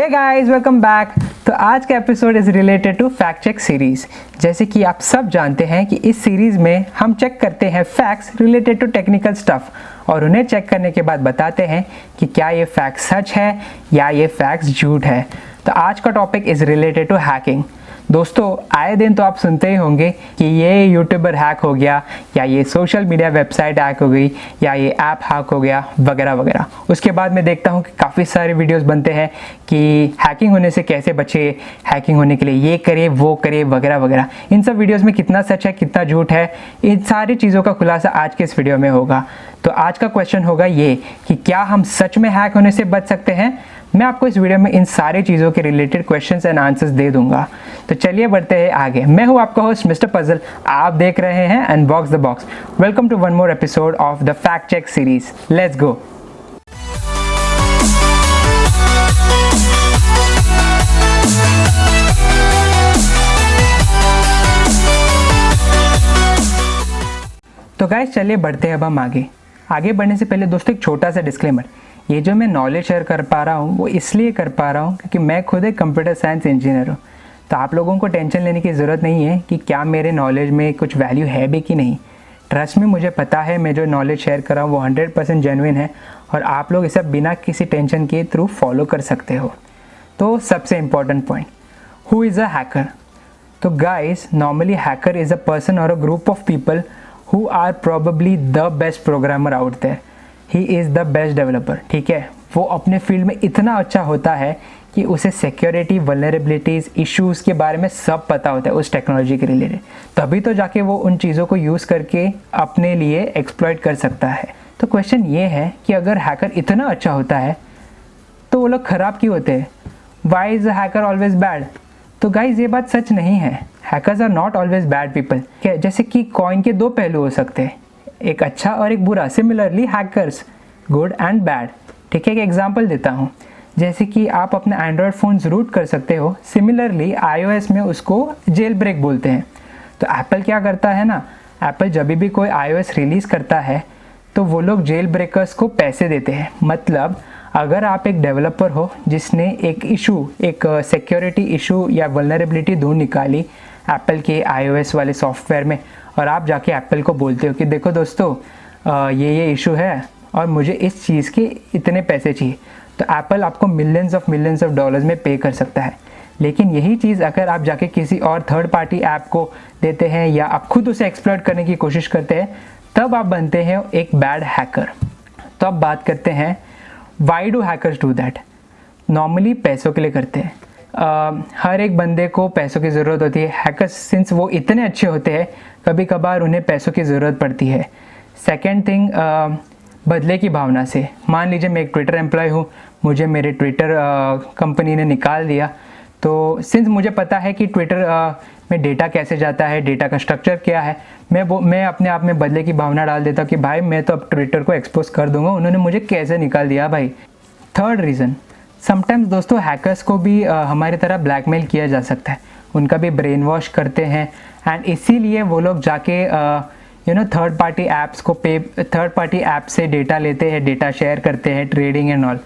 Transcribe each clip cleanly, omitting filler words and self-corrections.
Hey guys, welcome back. तो आज का episode is related to fact check series. जैसे कि आप सब जानते हैं कि इस सीरीज़ में हम चेक करते हैं facts related to technical stuff और उन्हें चेक करने के बाद बताते हैं कि क्या ये फैक्ट सच है या ये फैक्ट्स झूठ है। तो आज का topic is related to hacking. दोस्तों, आए दिन तो आप सुनते ही होंगे कि ये यूट्यूबर हैक हो गया या ये सोशल मीडिया वेबसाइट हैक हो गई या ये ऐप हैक हो गया वगैरह वगैरह। उसके बाद मैं देखता हूँ कि काफ़ी सारे वीडियोस बनते हैं कि हैकिंग होने से कैसे बचे, हैकिंग होने के लिए ये करे वो करे वगैरह वगैरह। इन सब वीडियोस में कितना सच है कितना झूठ है, इन सारी चीज़ों का खुलासा आज के इस वीडियो में होगा। तो आज का क्वेश्चन होगा ये कि क्या हम सच में हैक होने से बच सकते हैं। मैं आपको इस वीडियो में इन सारी चीज़ों के रिलेटेड क्वेश्चंस एंड आंसर्स दे दूंगा। तो चलिए बढ़ते हैं आगे। मैं हूं आपका होस्ट मिस्टर पजल, आप देख रहे हैं unbox the box. Welcome to one more episode of the fact check series. Let's go. तो गाइस चलिए बढ़ते हैं अब हम आगे बढ़ने से पहले दोस्तों एक छोटा सा डिस्क्लेमर। ये जो मैं नॉलेज शेयर कर पा रहा हूँ वो इसलिए कर पा रहा हूँ क्योंकि मैं खुद एक कंप्यूटर साइंस इंजीनियर हूँ। तो आप लोगों को टेंशन लेने की ज़रूरत नहीं है कि क्या मेरे नॉलेज में कुछ वैल्यू है भी कि नहीं। ट्रस्ट में मुझे पता है मैं जो नॉलेज शेयर कर रहा हूँ वो 100% जेन्युइन है और आप लोग इसे बिना किसी टेंशन के थ्रू फॉलो कर सकते हो। तो सबसे important point, who is a hacker. तो guys, normally hacker is a person or a group of people who are probably the best programmer out there. He is the best developer. ठीक है, वो अपने फील्ड में इतना अच्छा होता है कि उसे सिक्योरिटी, वल्नरेबिलिटीज़, इश्यूज़ के बारे में सब पता होता है उस टेक्नोलॉजी के रिलेटेड। तभी तो जाके वो उन चीज़ों को यूज़ करके अपने लिए एक्सप्लॉइट कर सकता है। तो क्वेश्चन ये है कि अगर हैकर इतना अच्छा होता है तो वो लोग ख़राब क्यों होते हैं? Why is a hacker always bad? तो गाइज ये बात सच नहीं है। Hackers are not always bad people. जैसे कि कॉइन के दो पहलू हो सकते हैं, एक अच्छा और एक बुरा। Similarly hackers good and bad. ठीक है, एक एग्जांपल देता हूँ। जैसे कि आप अपना एंड्रॉयड फ़ोन रूट कर सकते हो, सिमिलरली iOS में उसको जेल ब्रेक बोलते हैं। तो एप्पल क्या करता है ना, एप्पल जब भी कोई iOS रिलीज़ करता है तो वो लोग जेल ब्रेकर्स को पैसे देते हैं। मतलब अगर आप एक डेवलपर हो जिसने एक इशू, एक सिक्योरिटी इशू या वल्नरेबिलिटी ढूंढ निकाली एप्पल के iOS वाले सॉफ्टवेयर में और आप जाके एप्पल को बोलते हो कि देखो दोस्तों ये इशू है और मुझे इस चीज़ के इतने पैसे चाहिए, तो एप्पल आपको मिलियंस ऑफ डॉलर्स में पे कर सकता है। लेकिन यही चीज़ अगर आप जाके किसी और थर्ड पार्टी ऐप को देते हैं या आप खुद उसे एक्सप्लॉइट करने की कोशिश करते हैं, तब आप बनते हैं एक बैड हैकर। तो अब बात करते हैं why do hackers do that. Normally पैसों के लिए करते हैं। हर एक बंदे को पैसों की ज़रूरत होती है। हैकर्स सिंस वो इतने अच्छे होते हैं, कभी कभार उन्हें पैसों की ज़रूरत पड़ती है। सेकेंड थिंग, बदले की भावना से। मान लीजिए मैं एक ट्विटर एम्प्लॉय हूँ, मुझे मेरे ट्विटर कंपनी ने निकाल दिया। तो सिंस मुझे पता है कि ट्विटर में डेटा कैसे जाता है, डेटा का स्ट्रक्चर क्या है, मैं अपने आप में बदले की भावना डाल देता हूँ कि भाई मैं तो अब ट्विटर को एक्सपोज कर दूंगा, उन्होंने मुझे कैसे निकाल दिया भाई। थर्ड रीज़न, समटाइम्स दोस्तों हैकर्स को भी हमारी तरह ब्लैकमेल किया जा सकता है, उनका भी ब्रेन वॉश करते हैं एंड इसीलिए वो लोग जाके थर्ड पार्टी ऐप्स को थर्ड पार्टी ऐप से डेटा लेते हैं, डेटा शेयर करते हैं, ट्रेडिंग एंड ऑल।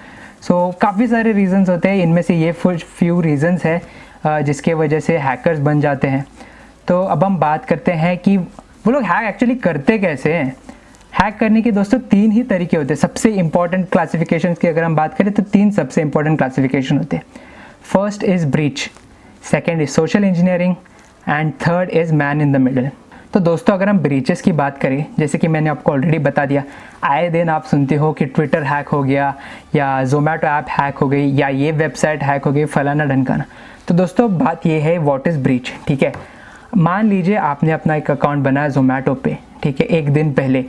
सो काफ़ी सारे रीजंस होते हैं, इनमें से ये फ्यू रीजंस है जिसके वजह से हैकर्स बन जाते हैं। तो अब हम बात करते हैं कि वो लोग हैक एक्चुअली करते कैसे हैं। हैक करने के दोस्तों तीन ही तरीके होते हैं। सबसे इंपॉर्टेंट क्लासिफिकेशंस की अगर हम बात करें तो तीन सबसे इंपॉर्टेंट क्लासिफिकेशन होते हैं। First is breach, second is social engineering and third is man in the middle. तो दोस्तों अगर हम ब्रीचेस की बात करें, जैसे कि मैंने आपको ऑलरेडी बता दिया, आए दिन आप सुनते हो कि ट्विटर हैक हो गया या जोमेटो ऐप हैक हो गई या ये वेबसाइट हैक हो गई, फलाना ढनकाना। तो दोस्तों बात ये है व्हाट इज़ ब्रीच। ठीक है, मान लीजिए आपने अपना एक अकाउंट बनाया जोमेटो पे, ठीक है, एक दिन पहले,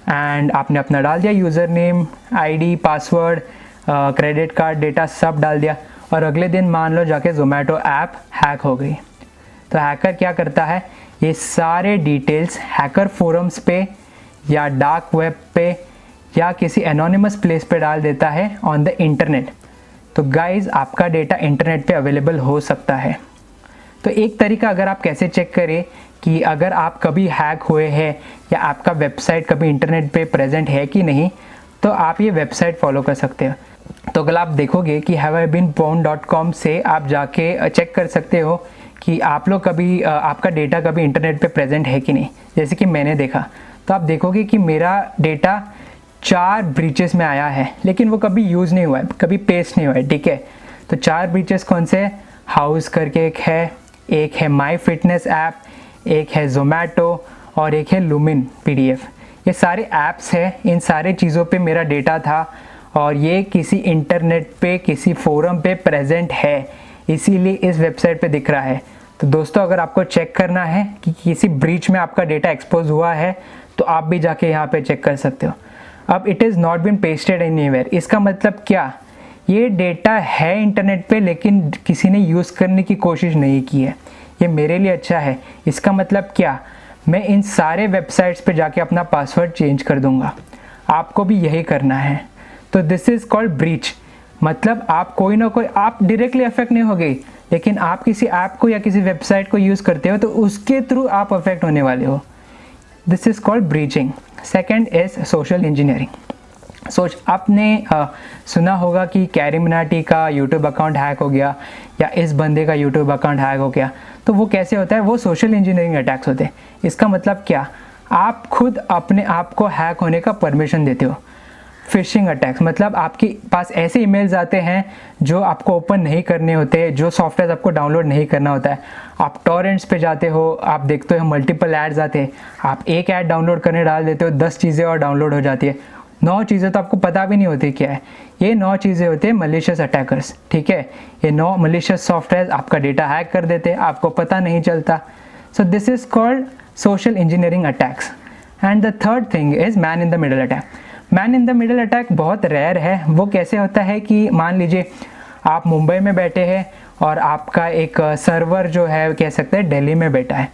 एंड आपने अपना डाल दिया user name, ID, password, credit card data सब डाल दिया और अगले दिन मान लो जाके जोमेटो ऐप हैक हो गई। तो हैकर क्या करता है, ये सारे डिटेल्स हैकर फोरम्स पे या डार्क वेब पे या किसी एनोनिमस प्लेस पे डाल देता है ऑन द इंटरनेट। तो गाइज आपका डेटा इंटरनेट पे अवेलेबल हो सकता है। तो एक तरीका अगर आप कैसे चेक करें कि अगर आप कभी हैक हुए हैं या आपका वेबसाइट कभी इंटरनेट पे प्रेजेंट है कि नहीं, तो आप ये वेबसाइट फॉलो कर सकते हो। तो अगर आप देखोगे कि haveibeenpwned.com से आप जाके चेक कर सकते हो कि आप लोग कभी आपका डेटा कभी इंटरनेट पे प्रेजेंट है कि नहीं। जैसे कि मैंने देखा, तो आप देखोगे कि मेरा डेटा 4 ब्रीचेस में आया है, लेकिन वो कभी यूज़ नहीं हुआ है, कभी पेस्ट नहीं हुआ है, ठीक है। तो 4 ब्रीचेस कौन से हैं? हाउस करके एक है माई फिटनेस ऐप, एक है जोमेटो और एक है लुमिन PDF। ये सारे ऐप्स हैं, इन सारे चीज़ों पे मेरा डेटा था और ये किसी इंटरनेट पे किसी फोरम पे प्रेजेंट है, इसीलिए इस वेबसाइट पे दिख रहा है। तो दोस्तों, अगर आपको चेक करना है कि किसी ब्रीच में आपका डेटा एक्सपोज हुआ है, तो आप भी जाके यहाँ पे चेक कर सकते हो। अब it is not been pasted anywhere, इसका मतलब क्या? ये डेटा है इंटरनेट पे, लेकिन किसी ने यूज़ करने की कोशिश नहीं की है। ये मेरे लिए अच्छा है। इसका मतलब क्या? मैं इन सारे वेबसाइट्स पे जाके अपना पासवर्ड चेंज कर दूंगा। आपको भी यही करना है। तो दिस इज़ कॉल्ड ब्रीच। मतलब आप कोई ना कोई, आप डायरेक्टली अफेक्ट नहीं हो गई, लेकिन आप किसी ऐप को या किसी वेबसाइट को यूज़ करते हो तो उसके थ्रू आप अफेक्ट होने वाले हो। This is called breaching. Second is social engineering. आपने सुना होगा कि कैरी मिनाटी का यूट्यूब अकाउंट हैक हो गया या इस बंदे का यूट्यूब अकाउंट हैक हो गया। तो वो कैसे होता है? वो सोशल इंजीनियरिंग अटैक्स होते हैं। इसका मतलब क्या? आप खुद अपने आप को हैक होने का परमिशन देते हो। फिशिंग अटैक्स मतलब आपके पास ऐसे ईमेल्स आते हैं जो आपको ओपन नहीं करने होते, जो सॉफ्टवेयर आपको डाउनलोड नहीं करना होता है। आप टॉरेंट्स पे जाते हो, आप देखते हो मल्टीपल एड्स आते हैं, आप एक ऐड डाउनलोड करने डाल देते हो, 10 चीज़ें और डाउनलोड हो जाती है। 9 चीज़ें तो आपको पता भी नहीं होती क्या है। ये 9 चीज़ें होते हैं मलिशियस अटैकर्स, ठीक है। ये 9 मलिशियस सॉफ्टवेयर आपका डेटा हैक कर देते हैं, आपको पता नहीं चलता। So this is called social engineering attacks. And the third thing is man in the middle attack. Man in the middle attack बहुत रेयर है। वो कैसे होता है कि मान लीजिए आप मुंबई में बैठे हैं और आपका एक सर्वर जो है कह सकते हैं दिल्ली में बैठा है।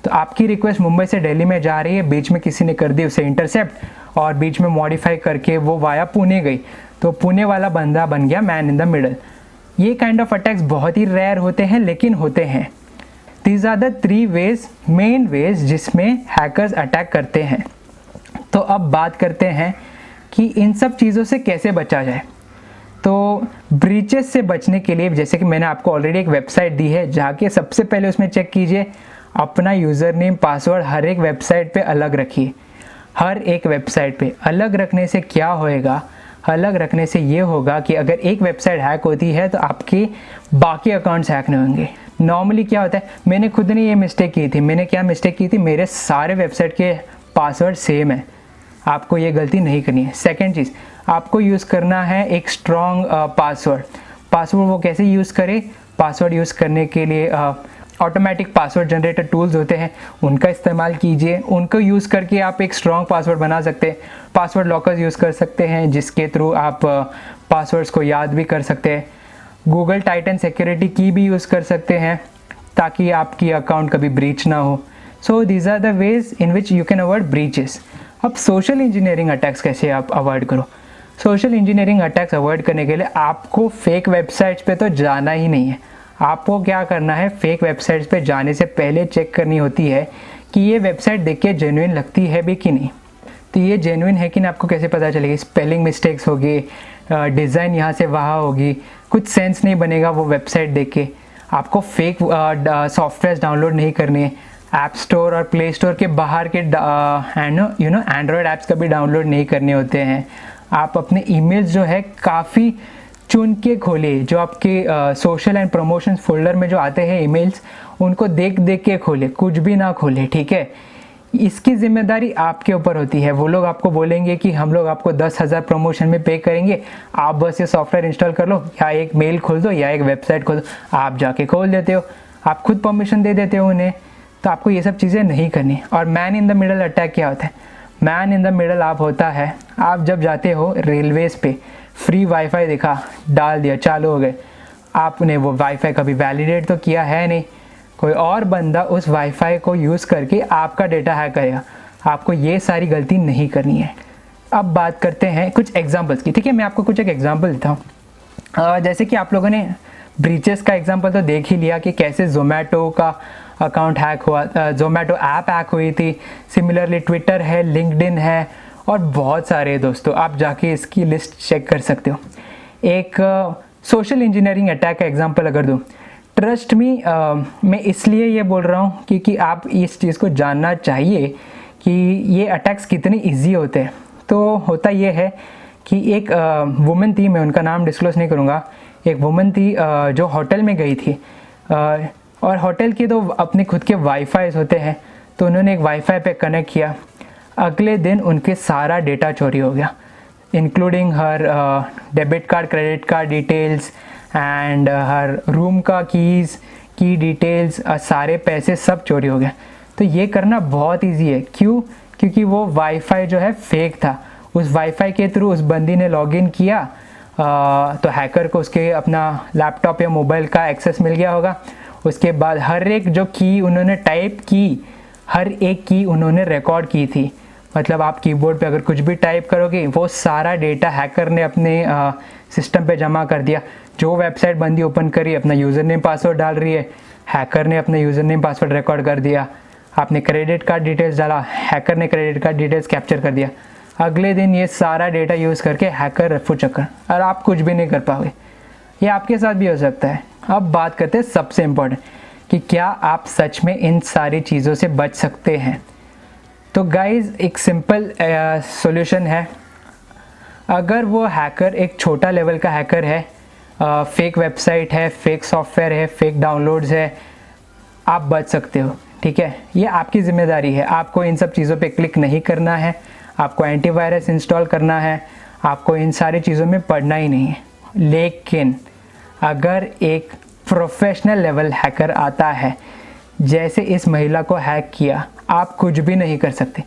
तो आपकी रिक्वेस्ट मुंबई से दिल्ली में जा रही है, बीच में किसी ने कर दी उसे इंटरसेप्ट और बीच में मॉडिफाई करके वो वाया पुणे गई, तो पुणे वाला बंदा बन गया मैन इन द मिडल। ये काइंड ऑफ अटैक्स बहुत ही रेयर होते हैं, लेकिन होते हैं। These are the 3 ways, main ways जिसमें हैकर्स अटैक करते हैं। तो अब बात करते हैं कि इन सब चीज़ों से कैसे बचा जाए। तो ब्रीचेस से बचने के लिए, जैसे कि मैंने आपको ऑलरेडी एक वेबसाइट दी है, जाके सबसे पहले उसमें चेक कीजिए अपना यूज़र नेम पासवर्ड हर एक वेबसाइट पे अलग रखिए। हर एक वेबसाइट पे अलग रखने से क्या होएगा? अलग रखने से ये होगा कि अगर एक वेबसाइट हैक होती है तो आपके बाकी अकाउंट्स हैक नहीं होंगे। नॉर्मली क्या होता है, मैंने खुद ने ये मिस्टेक की थी। मैंने क्या मिस्टेक की थी? मेरे सारे वेबसाइट के पासवर्ड सेम है। आपको ये गलती नहीं करनी है। सेकंड चीज़, आपको यूज़ करना है एक स्ट्रॉन्ग पासवर्ड वो कैसे यूज़ करें? पासवर्ड यूज़ करने के लिए ऑटोमेटिक पासवर्ड जनरेटर टूल्स होते हैं, उनका इस्तेमाल कीजिए। उनको यूज़ करके आप एक स्ट्रॉन्ग पासवर्ड बना सकते हैं। पासवर्ड लॉकर्स यूज़ कर सकते हैं जिसके थ्रू आप पासवर्ड्स को याद भी कर सकते हैं। गूगल टाइटन सिक्योरिटी की भी यूज़ कर सकते हैं ताकि आपकी अकाउंट कभी ब्रीच ना हो। So these are the ways in which you can avoid breaches. अब सोशल इंजीनियरिंग अटैक्स कैसे आप अवॉइड करो? सोशल इंजीनियरिंग अटैक्स अवॉइड करने के लिए आपको फेक वेबसाइट्स पे तो जाना ही नहीं है। आपको क्या करना है, फेक वेबसाइट्स पे जाने से पहले चेक करनी होती है कि ये वेबसाइट देख के जेन्युइन लगती है भी कि नहीं। तो ये जेन्युइन है कि नहीं आपको कैसे पता चलेगी? स्पेलिंग मिस्टेक्स होगी, डिज़ाइन यहाँ से वहाँ होगी, कुछ सेंस नहीं बनेगा वो वेबसाइट देख के। आपको फेक सॉफ्टवेयर डाउनलोड नहीं करने हैं। ऐप स्टोर और प्ले स्टोर के बाहर के एंड्रॉयड ऐप्स कभी डाउनलोड नहीं करने होते हैं। आप अपने ईमेल्स जो है काफ़ी चुन के खोले, जो आपके सोशल एंड प्रमोशन फोल्डर में जो आते हैं ईमेल्स, उनको देख देख के खोले, कुछ भी ना खोले, ठीक है। इसकी जिम्मेदारी आपके ऊपर होती है। वो लोग आपको बोलेंगे कि हम लोग आपको 10,000 प्रमोशन में पे करेंगे, आप बस ये सॉफ्टवेयर इंस्टॉल कर लो या एक मेल खोल दो या एक वेबसाइट खोल दो। आप जाके खोल देते हो, आप खुद परमिशन दे देते हो उन्हें। तो आपको ये सब चीज़ें नहीं करनी। और man in the middle attack क्या होता है? मैन इन द मिडल आप होता है, आप जब जाते हो रेलवेज़ पे, फ्री वाईफाई देखा, डाल दिया, चालू हो गए, आपने वो वाईफाई कभी वैलिडेट तो किया है नहीं, कोई और बंदा उस वाईफाई को यूज़ करके आपका डेटा हैक करेगा। आपको ये सारी गलती नहीं करनी है। अब बात करते हैं कुछ एग्जांपल्स की, ठीक है। मैं आपको कुछ एक एग्जांपल देता हूँ। जैसे कि आप लोगों ने ब्रीचेस का एग्जांपल तो देख ही लिया कि कैसे जोमेटो का अकाउंट हैक हुआ, जोमेटो ऐप हैक हुई थी। सिमिलरली ट्विटर है, लिंक्डइन है और बहुत सारे दोस्तों, आप जाके इसकी लिस्ट चेक कर सकते हो। एक सोशल इंजीनियरिंग अटैक का एग्जांपल अगर दूँ, ट्रस्ट मी, मैं इसलिए ये बोल रहा हूँ क्योंकि आप इस चीज़ को जानना चाहिए कि ये अटैक्स कितने इजी होते हैं। तो होता ये है कि एक वुमेन थी, मैं उनका नाम डिस्क्लोज नहीं करूँगा, एक वुमेन थी जो होटल में गई थी, और होटल के तो अपने खुद के वाईफाई होते हैं, तो उन्होंने एक वाईफाई पे कनेक्ट किया। अगले दिन उनके सारा डेटा चोरी हो गया, including her debit card, credit card details and her room का की डिटेल्स, सारे पैसे सब चोरी हो गए। तो ये करना बहुत इजी है। क्यों? क्योंकि वो वाईफाई जो है फेक था। उस वाईफाई के थ्रू उस बंदी ने लॉगिन किया, तो हैकर को उसके अपना लैपटॉप या मोबाइल का एक्सेस मिल गया होगा। उसके बाद हर एक जो की उन्होंने टाइप की, हर एक की उन्होंने रिकॉर्ड की थी। मतलब आप कीबोर्ड पे अगर कुछ भी टाइप करोगे, वो सारा डेटा हैकर ने अपने सिस्टम पे जमा कर दिया। जो वेबसाइट बंदी ओपन करी, अपना यूज़र नेम पासवर्ड डाल रही है, हैकर ने अपना यूज़र नेम पासवर्ड रिकॉर्ड कर दिया। आपने क्रेडिट कार्ड डिटेल्स डाला, हैकर ने क्रेडिट कार्ड डिटेल्स कैप्चर कर दिया। अगले दिन ये सारा डेटा यूज़ करके हैकर रफू चक्कर, और आप कुछ भी नहीं कर पाओगे। ये आपके साथ भी हो सकता है। अब बात करते हैं सबसे इम्पोर्टेंट कि क्या आप सच में इन सारी चीज़ों से बच सकते हैं। तो गाइज़, एक सिंपल सॉल्यूशन है। अगर वो हैकर एक छोटा लेवल का हैकर है, फेक वेबसाइट है, फेक सॉफ्टवेयर है, फेक डाउनलोड्स है, आप बच सकते हो। ठीक है, ये आपकी ज़िम्मेदारी है। आपको इन सब चीज़ों पे क्लिक नहीं करना है, आपको एंटीवायरस इंस्टॉल करना है, आपको इन सारी चीज़ों में पढ़ना ही नहीं है। लेकिन अगर एक प्रोफेशनल लेवल हैकर आता है, जैसे इस महिला को हैक किया, आप कुछ भी नहीं कर सकते।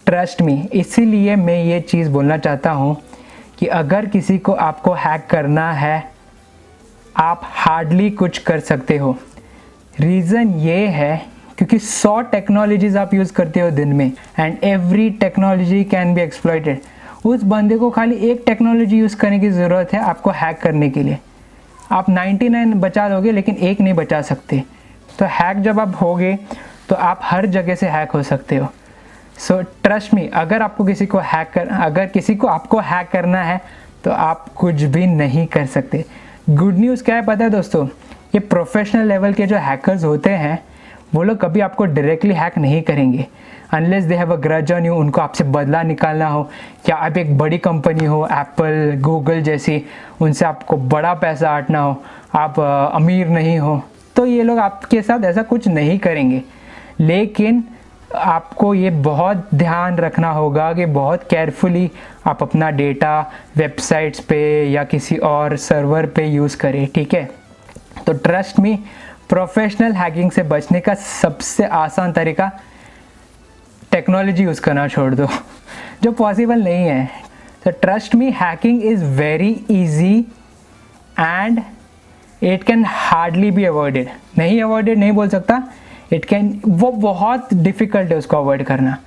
Trust me. इसीलिए मैं ये चीज़ बोलना चाहता हूँ कि अगर किसी को आपको हैक करना है, आप हार्डली कुछ कर सकते हो। रीज़न ये है क्योंकि 100 टेक्नोलॉजीज़ आप यूज़ करते हो दिन में, and every technology can be exploited. उस बंदे को खाली एक टेक्नोलॉजी यूज़ करने की ज़रूरत है आपको हैक करने के लिए। आप 99 बचा लोगे लेकिन एक नहीं बचा सकते। तो हैक जब आप होगे तो आप हर जगह से हैक हो सकते हो। सो ट्रस्ट मी, अगर आपको किसी को आपको हैक करना है तो आप कुछ भी नहीं कर सकते। गुड न्यूज़ क्या है पता है दोस्तों? ये प्रोफेशनल लेवल के जो हैकर्स होते हैं, वो लोग कभी आपको डायरेक्टली हैक नहीं करेंगे unless they have a grudge on you. उनको आपसे बदला निकालना हो, या आप एक बड़ी कंपनी हो, एप्पल, गूगल जैसी, उनसे आपको बड़ा पैसा आटना हो, आप अमीर नहीं हो, तो ये लोग आपके साथ ऐसा कुछ नहीं करेंगे। लेकिन आपको ये बहुत ध्यान रखना होगा कि बहुत केयरफुली आप अपना डेटा वेबसाइट्स पे या किसी और सर्वर पे यूज़ करें। ठीक है, तो ट्रस्ट मी, प्रोफेशनल हैकिंग से बचने का सबसे आसान तरीका टेक्नोलॉजी यूज़ करना छोड़ दो, जो पॉसिबल नहीं है। तो trust me, hacking is very easy and it can hardly be avoided. नहीं अवॉइडेड नहीं बोल सकता, इट कैन, वो बहुत डिफ़िकल्ट है उसको अवॉइड करना,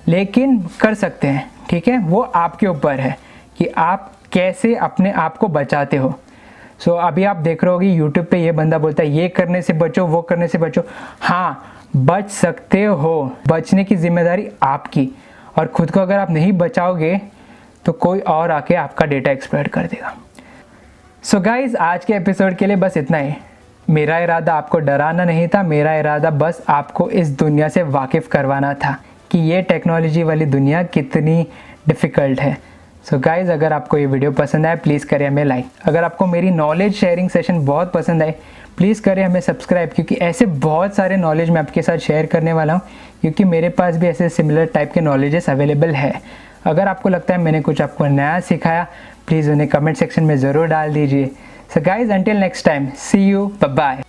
लेकिन कर सकते हैं। ठीक है, वो आपके ऊपर है कि आप कैसे अपने आप को बचाते हो। सो अभी आप देख रहे होगे यूट्यूब पे ये बंदा बोलता है ये करने से बचो, वो करने से बचो। हाँ, बच सकते हो, बचने की जिम्मेदारी आपकी, और ख़ुद को अगर आप नहीं बचाओगे तो कोई और आके आपका डेटा एक्सप्लॉइट कर देगा। सो गाइज़, आज के एपिसोड के लिए बस इतना ही। मेरा इरादा आपको डराना नहीं था, मेरा इरादा बस आपको इस दुनिया से वाकिफ़ करवाना था कि ये टेक्नोलॉजी वाली दुनिया कितनी डिफ़िकल्ट है। सो गाइज़, अगर आपको ये वीडियो पसंद आए प्लीज़ करें हमें लाइक। अगर आपको मेरी नॉलेज शेयरिंग सेशन बहुत पसंद आए प्लीज़ करें हमें सब्सक्राइब, क्योंकि ऐसे बहुत सारे नॉलेज मैं आपके साथ शेयर करने वाला हूँ, क्योंकि मेरे पास भी ऐसे सिमिलर टाइप के नॉलेजेस अवेलेबल है। अगर आपको लगता है मैंने कुछ आपको नया सिखाया, प्लीज़ उन्हें कमेंट सेक्शन में ज़रूर डाल दीजिए। So guys, until next time, see you, bye bye.